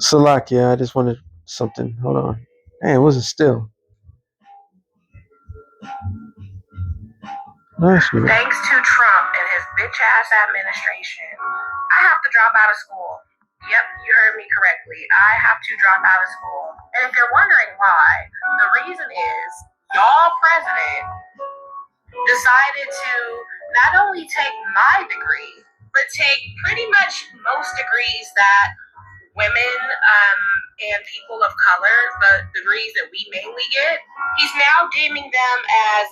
Salakia, I just wanted something. Hold on. Hey, it wasn't still. Nice. Thanks to Trump and his bitch ass administration, I have to drop out of school. Yep, you heard me correctly. I have to drop out of school. And if you're wondering why, the reason is y'all president decided to not only take my degree, but take pretty much most degrees that women and people of color, the degrees that we mainly get, he's now deeming them as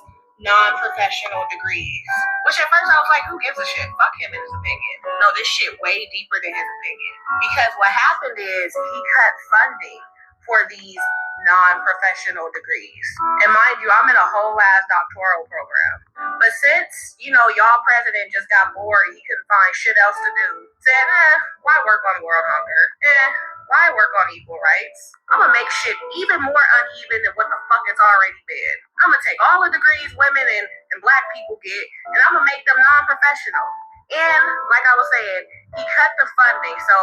non-professional degrees. Which at first I was like, who gives a shit? Fuck him and his opinion. No, this shit way deeper than his opinion. Because what happened is he cut funding for these non-professional degrees. And mind you, I'm in a whole ass doctoral program. But since, y'all president just got bored, he couldn't find shit else to do, said, why work on world hunger? Why work on equal rights? I'm gonna make shit even more uneven than what the fuck it's already been. I'm gonna take all the degrees women and black people get, and I'm gonna make them non-professional. And like I was saying, he cut the funding. So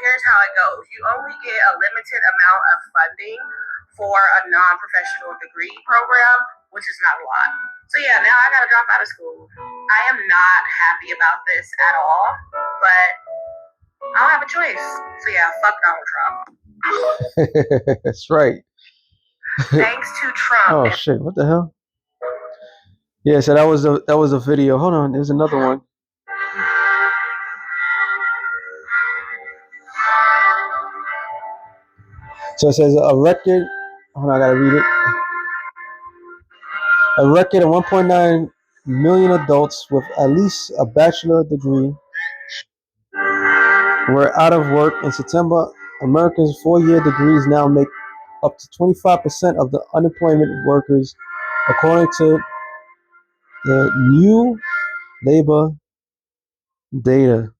here's how it goes. You only get a limited amount of funding for a non-professional degree program, which is not a lot. So yeah, now I gotta drop out of school. I am not happy about this at all, but I don't have a choice. So yeah, fuck Donald Trump. That's right. Thanks to Trump. Oh shit! What the hell? Yeah, so that was a video. Hold on, there's another one. So it says a record. Hold on, I gotta read it. A record of 1.9 million adults with at least a bachelor degree were out of work in September. Americans' 4-year degrees now make up to 25% of the unemployment workers, according to the new labor data.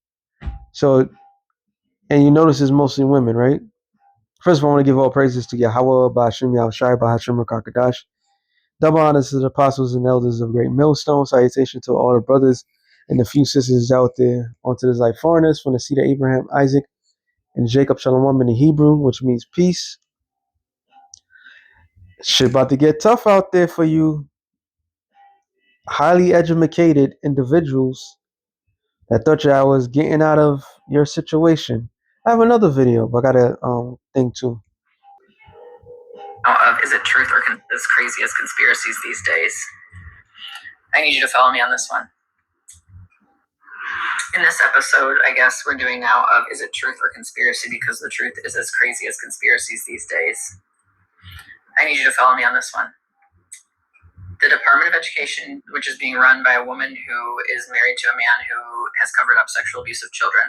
So, and you notice it's mostly women, right? First of all, I want to give all praises to Yahweh, Ba'ashim Yahushai, Ba'ashim Kakadash. Double honors to the apostles and elders of Great Millstone. Salutation to all the brothers and the few sisters out there onto this life foreigners from the seed of Abraham, Isaac, and Jacob Shalom in the Hebrew, which means peace. Shit about to get tough out there for you highly educated individuals that thought y'all was getting out of your situation. I have another video, but I got a thing too. Of is it truth or as crazy as conspiracies these days? I need you to follow me on this one. In this episode, I guess we're doing now of is it truth or conspiracy, because the truth is as crazy as conspiracies these days. I need you to follow me on this one. The Department of Education, which is being run by a woman who is married to a man who has covered up sexual abuse of children.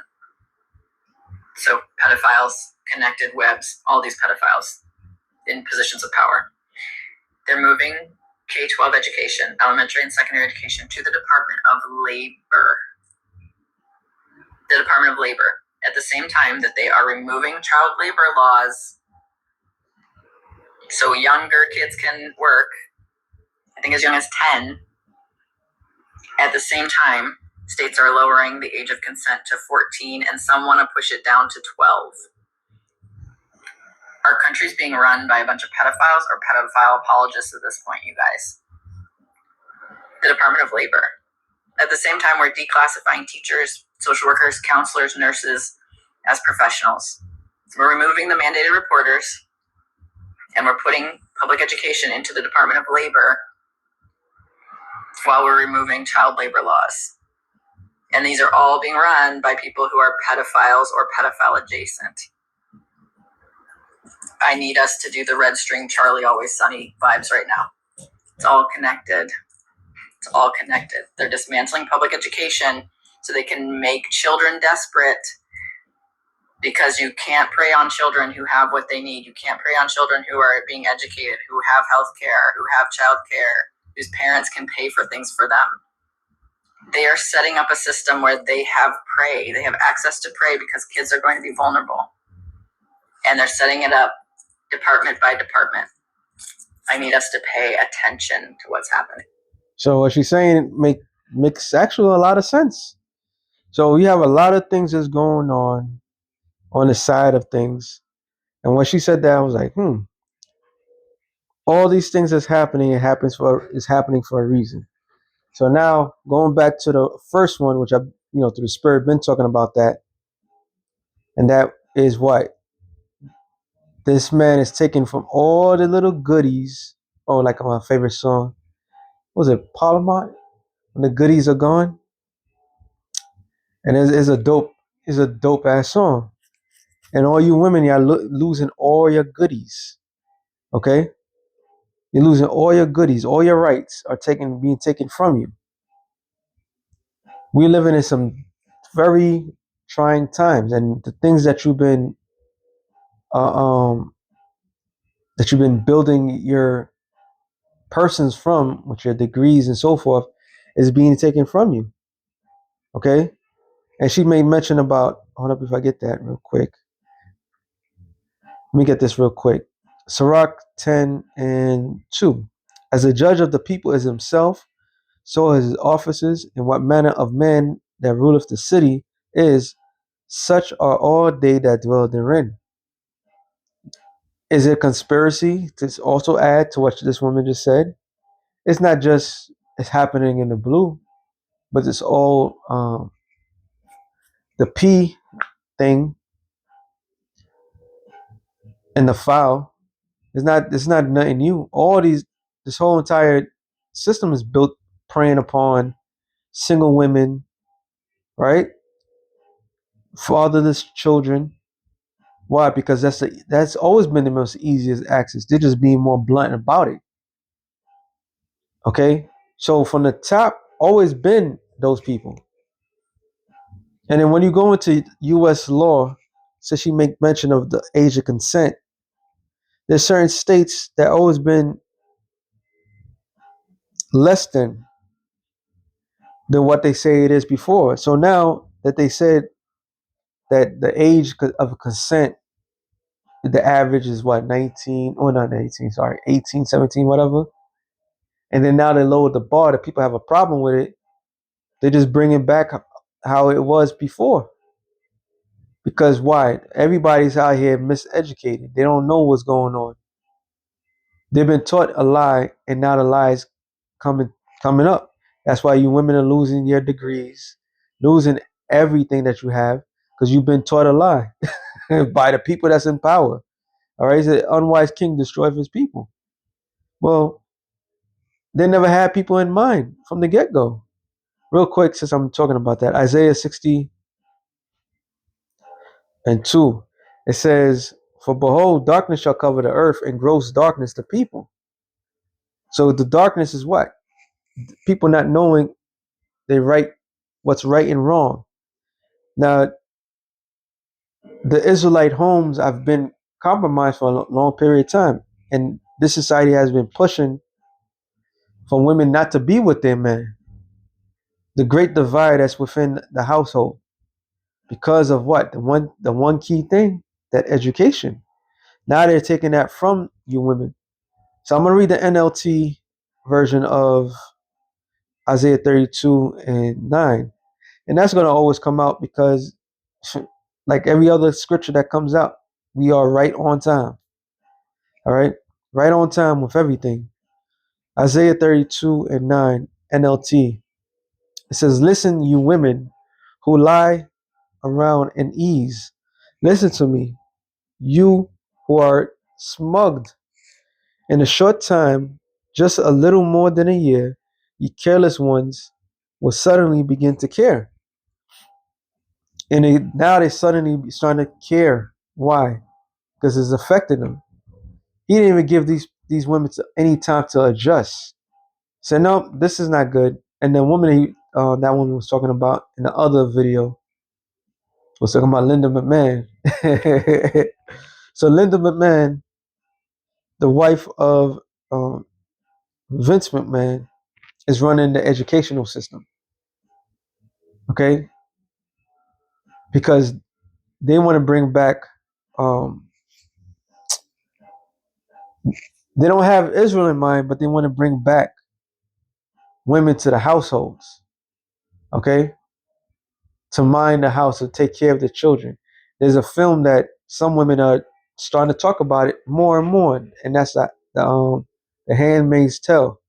So pedophiles, connected webs, all these pedophiles in positions of power. They're moving K-12 education, elementary and secondary education, to the Department of Labor. The Department of Labor, at the same time that they are removing child labor laws so younger kids can work, I think as young as 10. At the same time, states are lowering the age of consent to 14, and some want to push it down to 12. Our country's being run by a bunch of pedophiles or pedophile apologists at this point, you guys. The Department of Labor. At the same time, we're declassifying teachers, social workers, counselors, nurses as professionals. So we're removing the mandated reporters, and we're putting public education into the Department of Labor while we're removing child labor laws. And these are all being run by people who are pedophiles or pedophile adjacent. I need us to do the red string Charlie Always Sunny vibes right now. It's all connected. It's all connected. They're dismantling public education so they can make children desperate, because you can't prey on children who have what they need. You can't prey on children who are being educated, who have health care, who have child care, whose parents can pay for things for them. They are setting up a system where they have prey. They have access to prey because kids are going to be vulnerable. And they're setting it up department by department. I need us to pay attention to what's happening. So what she's saying makes actually a lot of sense. So we have a lot of things that's going on the side of things. And when she said that, I was like, all these things that's happening, is happening for a reason. So now going back to the first one, which I, through the spirit, been talking about that, and that is what this man is taking from all the little goodies. Oh, like my favorite song, what was it, Parliament? When the goodies are gone, and it's a dope ass song. And all you women, y'all losing all your goodies. Okay, you're losing all your goodies. All your rights are being taken from you. We're living in some very trying times, and the things uh, um, that you've been building your persons from, with your degrees and so forth, is being taken from you. Okay, and she made mention about. Hold up, if I get that real quick. Let me get this real quick. Sirach 10:2. As a judge of the people is himself, so is his offices, and what manner of man that ruleth the city is, such are all they that dwell therein. Is it conspiracy to also add to what this woman just said? It's not just it's happening in the blue, but it's all the P thing and the foul. It's not nothing new. This whole entire system is built preying upon single women, right? Fatherless children. Why? Because that's always been the most easiest access. They're just being more blunt about it. Okay? So from the top, always been those people. And then when you go into US law, since she make mention of the age of consent, there's certain states that always been less than what they say it is before. So now that they said that the age of consent, the average is what, 19, or not 18, sorry, 18, 17, whatever. And then now they lowered the bar that people have a problem with it. They just bring it back how it was before. Because why? Everybody's out here miseducated. They don't know what's going on. They've been taught a lie, and now the lie is coming up. That's why you women are losing your degrees, losing everything that you have, because you've been taught a lie by the people that's in power. All right, the unwise king destroys his people. Well, they never had people in mind from the get go. Real quick, since I'm talking about that, Isaiah 60:2, it says, "For behold, darkness shall cover the earth, and gross darkness the people." So the darkness is what? People not knowing what's right and wrong. Now, the Israelite homes have been compromised for a long period of time, and this society has been pushing for women not to be with their men. The great divide that's within the household, because of what? The one key thing, that education. Now they're taking that from you women. So I'm gonna read the NLT version of Isaiah 32:9. And that's going to always come out because, like every other scripture that comes out, we are right on time. All right? Right on time with everything. Isaiah 32:9, NLT. It says, "Listen, you women who lie around in ease. Listen to me, you who are smugged. In a short time, just a little more than a year, you careless ones will suddenly begin to care." And now they suddenly starting to care. Why? Because it's affecting them. He didn't even give these women any time to adjust. Said, no, this is not good. And the woman that woman was talking about in the other video was talking about Linda McMahon. So Linda McMahon, the wife of um, Vince McMahon, is running the educational system. Okay, because they want to bring back. Um, they don't have Israel in mind, but they want to bring back women to the households, okay, to mind the house, to take care of the children. There's a film that some women are starting to talk about it more and more, and that's the Handmaid's Tale.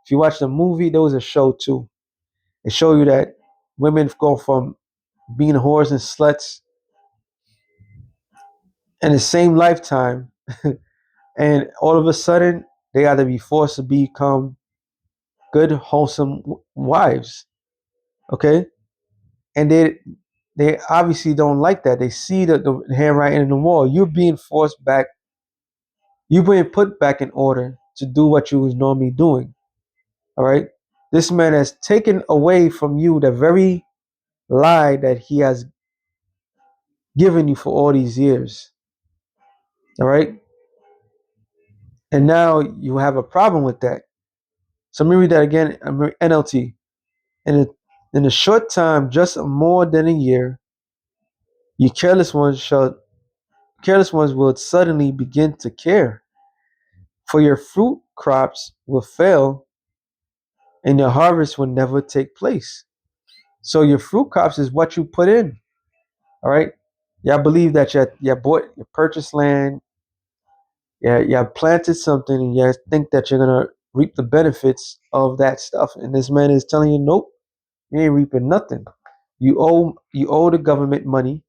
If you watch the movie, there was a show too. It show you that women go from being whores and sluts in the same lifetime, and all of a sudden they got to be forced to become good, wholesome wives. Okay, and they obviously don't like that. They see the handwriting in the wall. You're being forced back. You're being put back in order to do what you was normally doing. All right. This man has taken away from you the very lie that he has given you for all these years. All right. And now you have a problem with that. So let me read that again. NLT. In a, in a short time, just more than a year, you careless ones will suddenly begin to care. For your fruit crops will fail and your harvest will never take place. So your fruit crops is what you put in. All right. Y'all believe that you purchased land, you planted something, and you think that you're gonna reap the benefits of that stuff. And this man is telling you, nope, you ain't reaping nothing. You owe the government money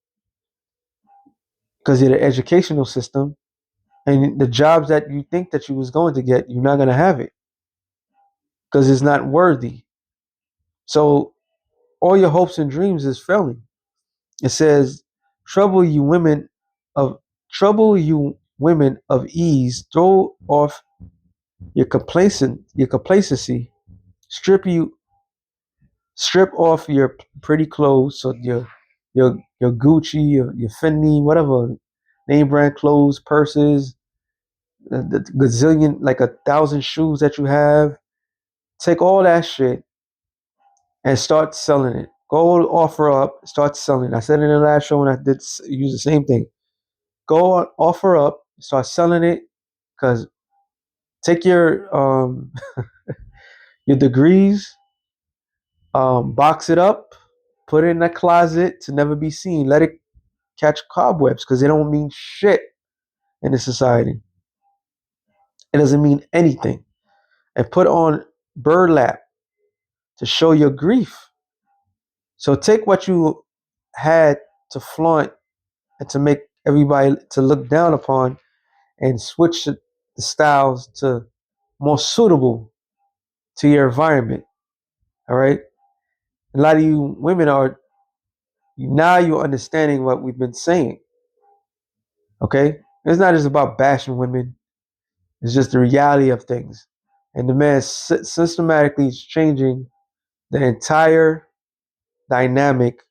because of the educational system, and the jobs that you think that you was going to get, you're not gonna have it because it's not worthy. So all your hopes and dreams is failing. It says, "Trouble you women of trouble you women of ease, throw off your complacency, strip you strip off your pretty clothes, so your Gucci, your Fendi, whatever name brand clothes, purses, the gazillion, like 1,000 shoes that you have. Take all that shit and start selling it. Go offer up, start selling. I said it in the last show when I did use the same thing. Go offer up, start selling it, because take your degrees, box it up, put it in a closet to never be seen. Let it catch cobwebs because they don't mean shit in the society. It doesn't mean anything. And put on burlap to show your grief. So take what you had to flaunt and to make everybody to look down upon and switch the styles to more suitable to your environment. All right. A lot of you women are now you're understanding what we've been saying. Okay. It's not just about bashing women. It's just the reality of things. And the man systematically is changing the entire dynamic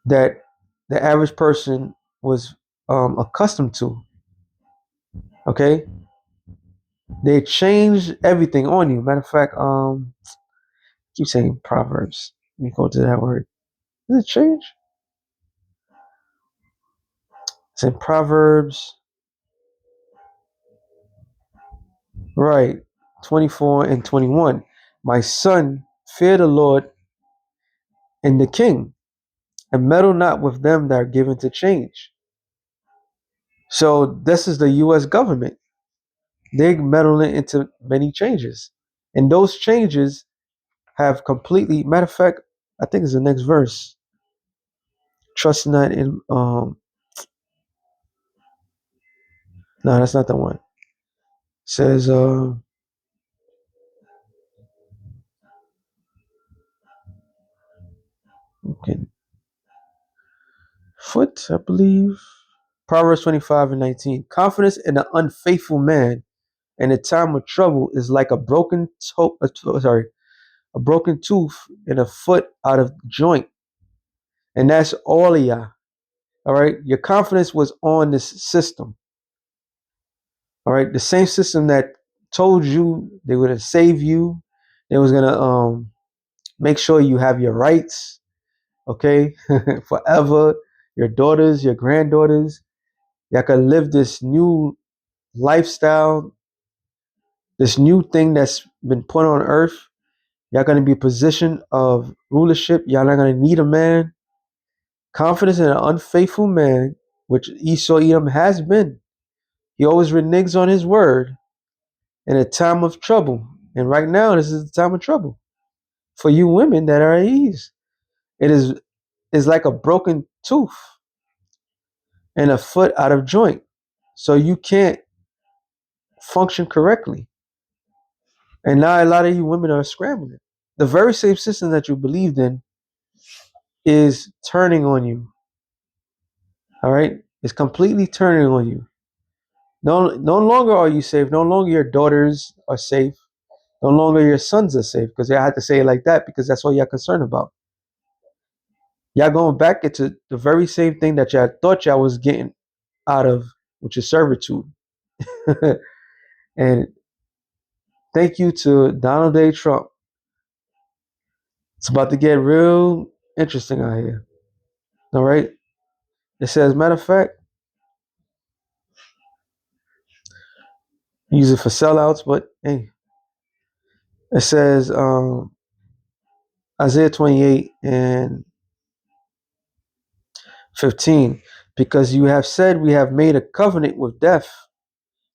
that the average person was accustomed to. Okay, they change everything on you. Matter of fact, keep saying Proverbs. Let me go to that word. Does it change? It's in Proverbs, right? 24 and 21. My son, fear the Lord and the King, and meddle not with them that are given to change. So this is the U.S. government. They meddling into many changes, and those changes have completely. Matter of fact, I think it's the next verse. Trust not in. No, that's not the one. It says okay, foot, I believe. Proverbs 25 and 19. Confidence in an unfaithful man in a time of trouble is like a broken tooth and a foot out of joint. And that's all of ya. All right. Your confidence was on this system. All right. The same system that told you they were gonna save you. They was gonna make sure you have your rights, okay, forever. Your daughters, your granddaughters, y'all can live this new lifestyle, this new thing that's been put on earth. Y'all gonna be a position of rulership. Y'all not gonna need a man. Confidence in an unfaithful man which Esau Edom has been. He always reneges on his word in a time of trouble. And right now, this is the time of trouble for you women that are at ease. It is like a broken tooth and a foot out of joint. So you can't function correctly. And now a lot of you women are scrambling. The very same system that you believed in is turning on you. All right? It's completely turning on you. No longer are you safe. No longer your daughters are safe. No longer your sons are safe. Because I had to say it like that because that's all y'all concerned about. Y'all going back into the very same thing that y'all thought y'all was getting out of, which is servitude. And thank you to Donald J. Trump. It's about to get real interesting out here. All right? It says, matter of fact, use it for sellouts, but hey, it says Isaiah 28 and 15, because you have said we have made a covenant with death,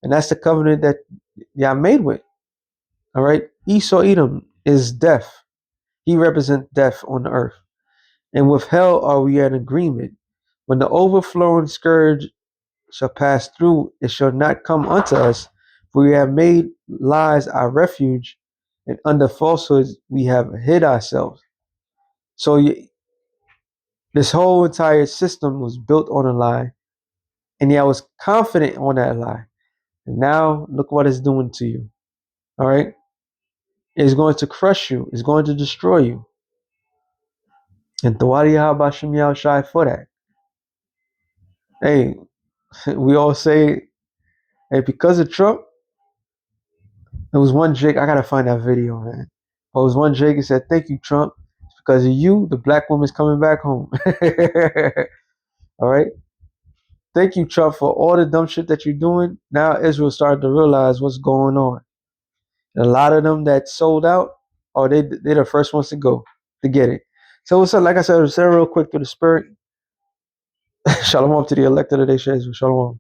and that's the covenant that y'all made with. All right, Esau Edom is death. He represents death on the earth, and with hell are we in agreement. When the overflowing scourge shall pass through, it shall not come unto us, for we have made lies our refuge, and under falsehoods we have hid ourselves. So this whole entire system was built on a lie, and I was confident on that lie. And now look what it's doing to you. All right, it's going to crush you. It's going to destroy you. And Tawadi Habashim Yao Shai for that. Hey, we all say, hey, because of Trump, there was one Jake. I gotta find that video, man. There was one Jake who said, "Thank you, Trump. It's because of you, the black woman's coming back home." All right. Thank you, Trump, for all the dumb shit that you're doing. Now Israel starting to realize what's going on. And a lot of them that sold out, oh, they're the first ones to go to get it. So what's up? Like I said, real quick through the spirit. Shalom to the elect of the day. Shalom.